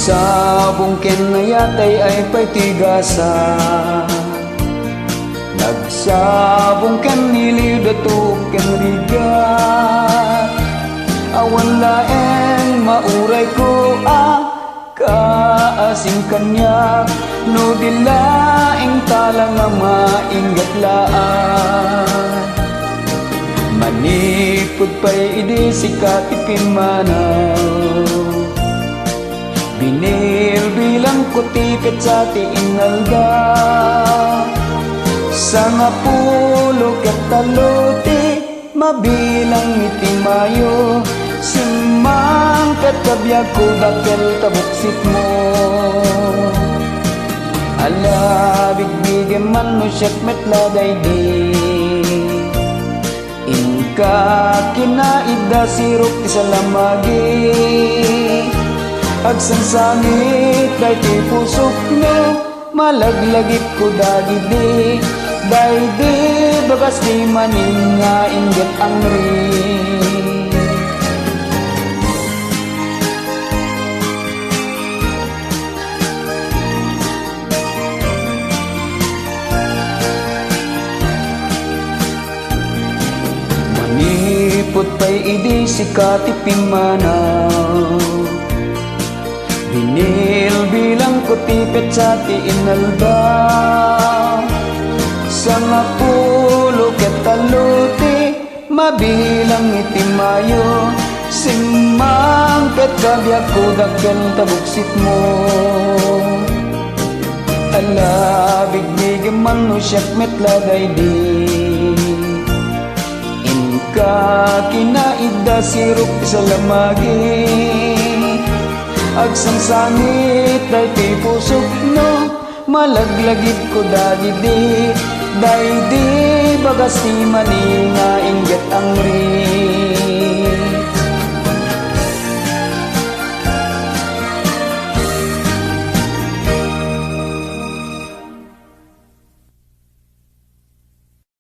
Sabong ken na yatay ay paytigasa, nagsabong ken niliw dato ken rigat. Awan laeng mauray ko kaasing kanya, no dilaing tala nga maingat laan. Manipod pa'y idi si katipimanaw, binil bilang kutipit sa tiinalda. Sa nga pulo ket taluti, mabilang itimayo, simang ket kabiyag ko dakel tabuksit mo. Ala bigbigem man no siyat metladay di, inka kinaida sirok isalamagi. Agsansangit kay ti pusok no, malaglagit ko dagidi. Daydi bagas di maning nga ingat ang rin. Manipot pa'y idi si katipimanaw, binil bilang kutipit sa tiinalda. Sa nga pulo ket taluti, mabilang itimayo, simang ket kabiyag ko dakel tabuksit mo. Ala bigbigem man no siyat metladay di, inka kinaida sirok isalamagi. Agsangsangit day ti pusok no, malaglagit ko dagidi. Daydi bagas ti maninga inget ang rin.